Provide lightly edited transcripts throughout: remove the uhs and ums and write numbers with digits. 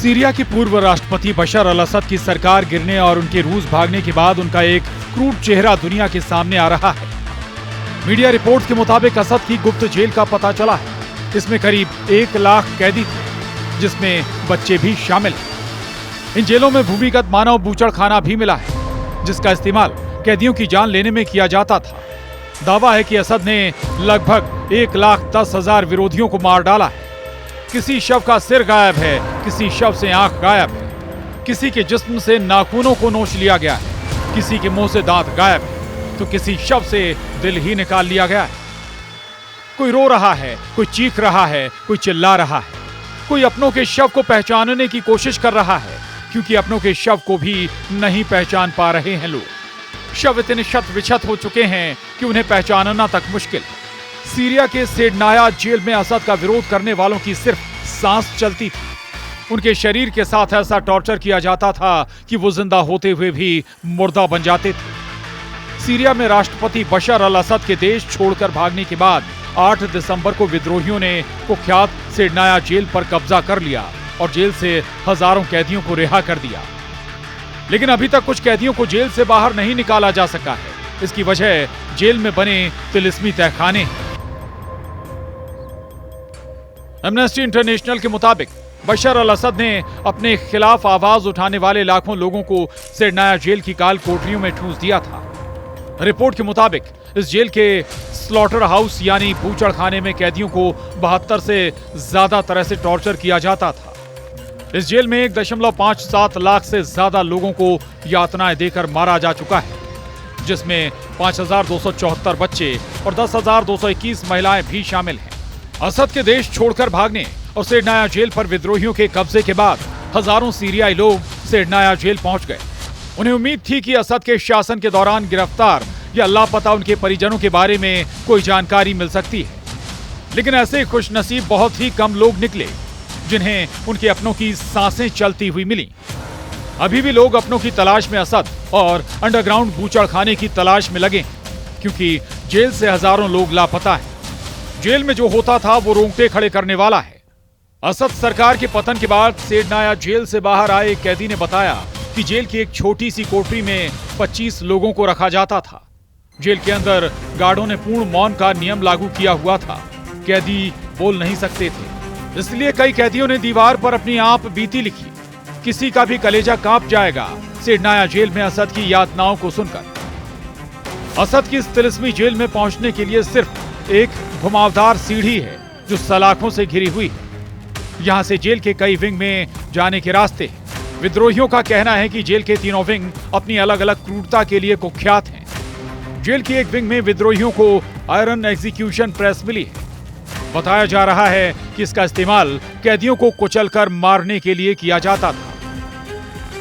Syria के पूर्व राष्ट्रपति बशर अल असद की सरकार गिरने और उनके रूस भागने के बाद उनका एक क्रूर चेहरा दुनिया के सामने आ रहा है। मीडिया रिपोर्ट्स के मुताबिक असद की गुप्त जेल का पता चला है। इसमें करीब 1 लाख कैदी थे, जिसमें बच्चे भी शामिल हैं। इन जेलों में भूमिगत मानव बूचड़खाना भी मिला है, जिसका इस्तेमाल कैदियों की जान लेने में किया जाता था। दावा है कि असद ने लगभग 1,10,000 विरोधियों को मार डाला है। किसी शव का सिर गायब है, किसी शव से आंख गायब है, किसी के जिस्म से नाखूनों को नोच लिया गया है, किसी के मुंह से दांत गायब है, तो किसी शव से दिल ही निकाल लिया गया है। कोई रो रहा है, कोई चीख रहा है, कोई चिल्ला रहा है, कोई अपनों के शव को पहचानने की कोशिश कर रहा है, क्योंकि अपनों के शव को भी नहीं पहचान पा रहे हैं लोग। शव इतने शत विछत हो चुके हैं कि उन्हें पहचानना तक मुश्किल है। सीरिया के सेडनाया जेल में असद का विरोध करने वालों की सिर्फ सांस चलती थी। उनके शरीर के साथ ऐसा टॉर्चर किया जाता था कि वो जिंदा होते हुए भी मुर्दा बन जाते थे। सीरिया में राष्ट्रपति बशर अल असद के देश छोड़कर भागने के बाद 8 दिसंबर को विद्रोहियों ने कुख्यात सेडनाया जेल पर कब्जा कर लिया और जेल से हजारों कैदियों को रिहा कर दिया। लेकिन अभी तक कुछ कैदियों को जेल से बाहर नहीं निकाला जा सका है। इसकी वजह जेल में बने तिलिस्मी तहखाने हैं। एमनेस्टी इंटरनेशनल के मुताबिक बशर अल असद ने अपने खिलाफ आवाज उठाने वाले लाखों लोगों को सेडनाया जेल की काल कोठरियों में ठूंस दिया था। रिपोर्ट के मुताबिक इस जेल के स्लॉटर हाउस यानी बूचड़खाने में कैदियों को 72 से ज्यादा तरह से टॉर्चर किया जाता था। इस जेल में 1.57 लाख से ज्यादा लोगों को यातनाएं देकर मारा जा चुका है, जिसमें 5,274 बच्चे और 10,221 महिलाएं भी शामिल हैं। असद के देश छोड़कर भागने और सेडनाया जेल पर विद्रोहियों के कब्जे के बाद हजारों सीरियाई लोग सेडनाया जेल पहुंच गए। उन्हें उम्मीद थी कि असद के शासन के दौरान गिरफ्तार या लापता उनके परिजनों के बारे में कोई जानकारी मिल सकती है। लेकिन ऐसे खुशनसीब बहुत ही कम लोग निकले जिन्हें उनके अपनों की सांसें चलती हुई मिली। अभी भी लोग अपनों की तलाश में असद और अंडरग्राउंड बूचड़खाने की तलाश में लगे, क्योंकि जेल से हजारों लोग लापता हैं। जेल में जो होता था वो रोंगटे खड़े करने वाला है। असद सरकार के पतन के बाद सेडनाया जेल से बाहर आए एक कैदी ने बताया कि जेल की एक छोटी सी कोठरी में 25 लोगों को रखा जाता था। जेल के अंदर गार्डों ने पूर्ण मौन का नियम लागू किया हुआ था। कैदी बोल नहीं सकते थे, इसलिए कई कैदियों ने दीवार पर अपनी आप बीती लिखी। किसी का भी कलेजा कांप जाएगा सेडनाया जेल में असद की यातनाओं को सुनकर। असद की इस तिलिस्मी जेल में पहुंचने के लिए सिर्फ एक घुमावदार सीढ़ी है जो सलाखों से घिरी हुई है। यहां से जेल के कई विंग में जाने के रास्ते हैं। विद्रोहियों का कहना है कि जेल के तीनों विंग अपनी अलग अलग क्रूरता के लिए कुख्यात हैं। जेल की एक विंग में विद्रोहियों को आयरन एग्जीक्यूशन प्रेस मिली है। बताया जा रहा है कि इसका इस्तेमाल कैदियों को कुचलकर मारने के लिए किया जाता था।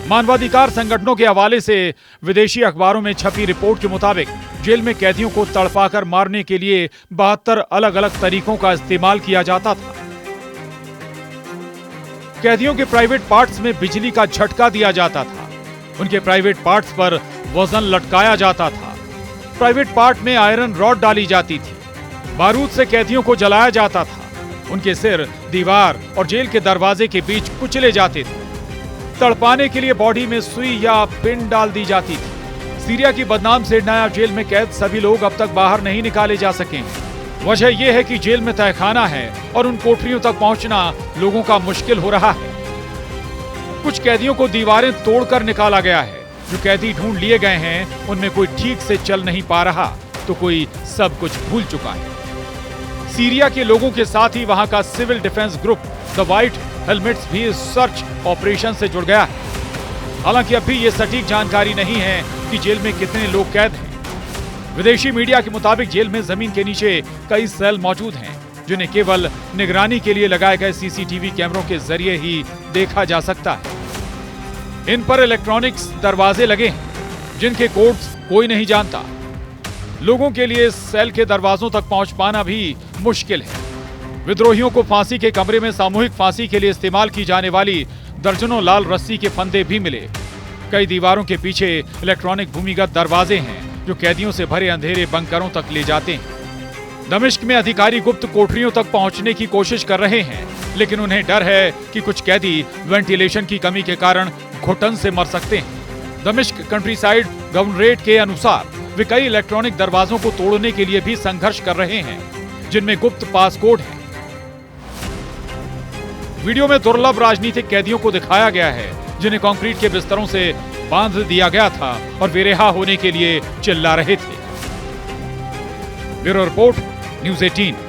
मानवाधिकार संगठनों के हवाले से विदेशी अखबारों में छपी रिपोर्ट के मुताबिक जेल में कैदियों को तड़पाकर मारने के लिए 72 अलग अलग तरीकों का इस्तेमाल किया जाता था। कैदियों के प्राइवेट पार्ट्स में बिजली का झटका दिया जाता था। उनके प्राइवेट पार्ट्स पर वजन लटकाया जाता था। प्राइवेट पार्ट में आयरन रॉड डाली जाती थी। बारूद से कैदियों को जलाया जाता था। उनके सिर दीवार और जेल के दरवाजे के बीच कुचले जाते थे। तड़पाने के लिए बॉडी में सुई या पिन डाल दी जाती थी। सीरिया की बदनाम सेडनाया जेल में कैद सभी लोग अब तक बाहर नहीं निकाले जा सके। वजह यह है कि जेल में तहखाना है और उन कोठरियों तक पहुंचना लोगों का मुश्किल हो रहा है। कुछ कैदियों को दीवारें तोड़कर निकाला गया है। जो कैदी ढूंढ लिए गए हैं उनमें कोई ठीक से चल नहीं पा रहा, तो कोई सब कुछ भूल चुका है। सीरिया के लोगों के साथ ही वहां का civil defence group the White Helmets भी सर्च ऑपरेशन से जुड़ गया है। हालांकि अभी ये सटीक जानकारी नहीं है कि जेल में कितने लोग कैद हैं। विदेशी मीडिया के मुताबिक जेल में जमीन के नीचे कई सेल मौजूद हैं, जिन्हें केवल निगरानी के लिए लगाए गए सीसीटीवी कैमरों के जरिए ही देखा जा सकता है। इन पर इलेक्ट्रॉनिक्स दरवाजे लगे हैं, जिनके कोड्स कोई नहीं जानता। लोगों के लिए सेल के दरवाजों तक पहुंच पाना भी मुश्किल है। विद्रोहियों को फांसी के कमरे में सामूहिक फांसी के लिए इस्तेमाल की जाने वाली दर्जनों लाल रस्सी के फंदे भी मिले। कई दीवारों के पीछे इलेक्ट्रॉनिक भूमिगत दरवाजे हैं जो कैदियों से भरे अंधेरे बंकरों तक ले जाते हैं। दमिश्क में अधिकारी गुप्त कोठरियों तक पहुंचने की कोशिश कर रहे हैं, लेकिन उन्हें डर है कि कुछ कैदी वेंटिलेशन की कमी के कारण घुटन से मर सकते हैं। दमिश्क कंट्रीसाइड गवर्नरेट के अनुसार वे कई इलेक्ट्रॉनिक दरवाजों को तोड़ने के लिए भी संघर्ष कर रहे हैं, जिनमें गुप्त पासकोड है। वीडियो में दुर्लभ राजनीतिक कैदियों को दिखाया गया है, जिन्हें कंक्रीट के बिस्तरों से बांध दिया गया था और वे रिहा होने के लिए चिल्ला रहे थे। Bureau report, news 18।